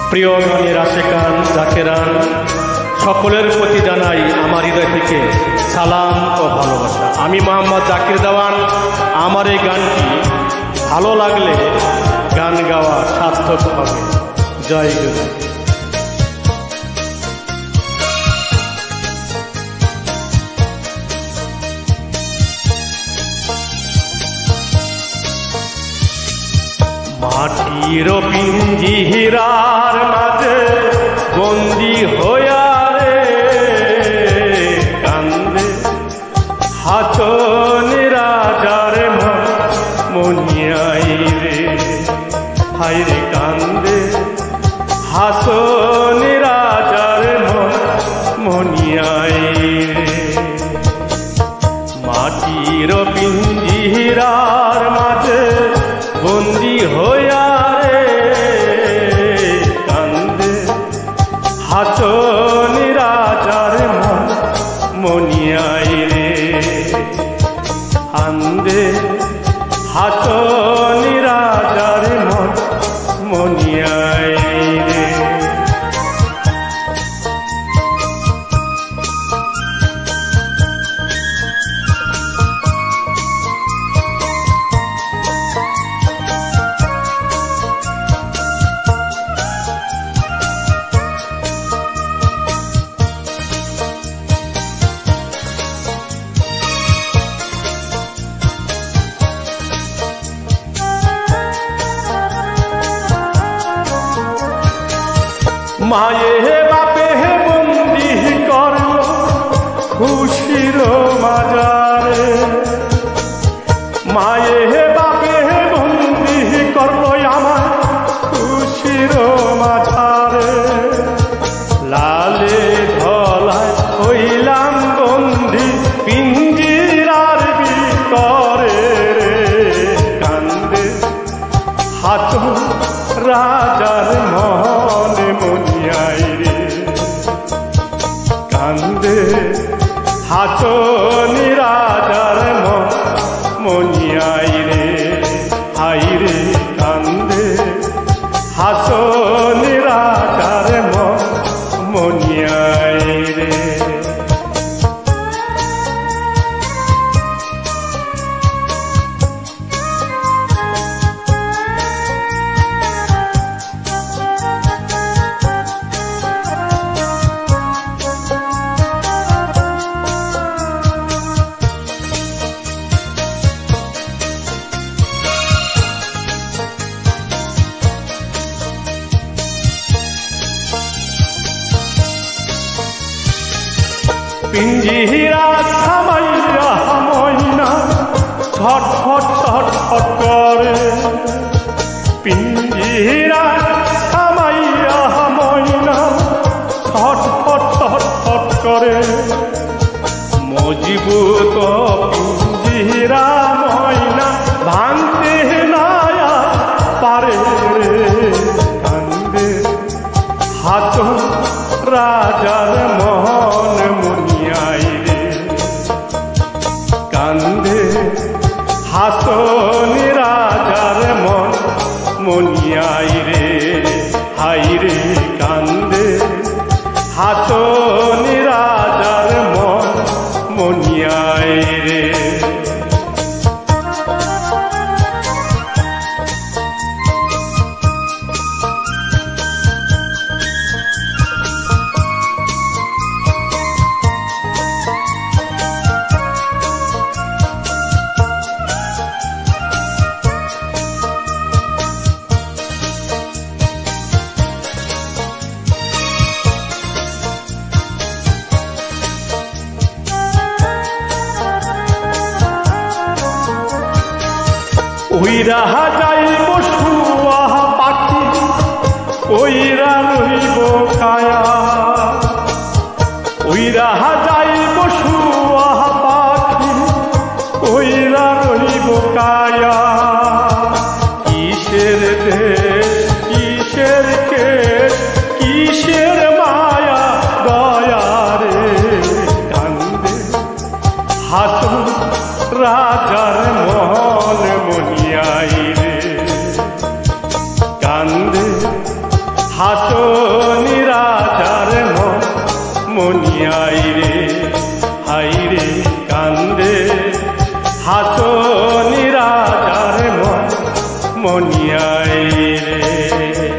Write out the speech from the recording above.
প্রিয় গানের আশেকান জাকেরান সকলের প্রতি জানাই আমার হৃদয় থেকে সালাম ও ভালোবাসা। আমি মোহাম্মদ জাকির দেওয়ান। আমার এই গানটি ভালো লাগলে গান গাওয়া সার্থক হবে। জয় গুরু। মাটির পিঞ্জিরার মাঝে বন্দি হইয়া রে কান্দে হাতনি রাজার মনিয়াই রে, হাই রে কান্দে হাসনি রাজার মনিয়াই রে। মাটির পিঞ্জিরার মাঝে বন্দি হইয়া রে কান্দে হাসনি রাজার মনিয়াই রে, কান্দে হাসনি রাজার মনিয়াই রে। মায়ে বাপে বন্দি করল খুশির মাজারে, মায়ে বাপে বন্দি করল আমার খুশির মাজারে। লালে ধলায় হইলাম বন্দি পিঞ্জিরার ভিতরে রে কান্দে হাত রাজার মনে মনিয়াই রে, কান্দে হাসনি রাজার মনিয়াই রে, হাই রে কান্দে হাসনি রাজার মনিয়াই রে। পিঞ্জিরা থামাইয়া ময়না ছটফট ছটফট করে, পিঞ্জিরা থামাইয়া ময়না ছটফট ছটফট করে। মজবুত পিঞ্জিরা ময়না ভাঙতে নায়া পারে রে কান্দে হাত রাজার মন মনিয়াই রে, কান্দে হাসনি রাজার মনিয়াই রে, হাই রে কান্দে হাসনি রাজার মনিয়াই রে। ওইরা যাইব শুয়া পাখি ওইরা রইব কায়া, ওইরা যাইব শুয়া পাখি ওইরা রইব কায়া। কিসের দেশ কিসের কেশ কিসের মায়া দয়া রে কান্দে হাসন রাজার মন মনিয়াই রে, নিরাচার মনিয়াই রে হাই রে কান্দে হাসো নিরাচার মনিয়াই রে।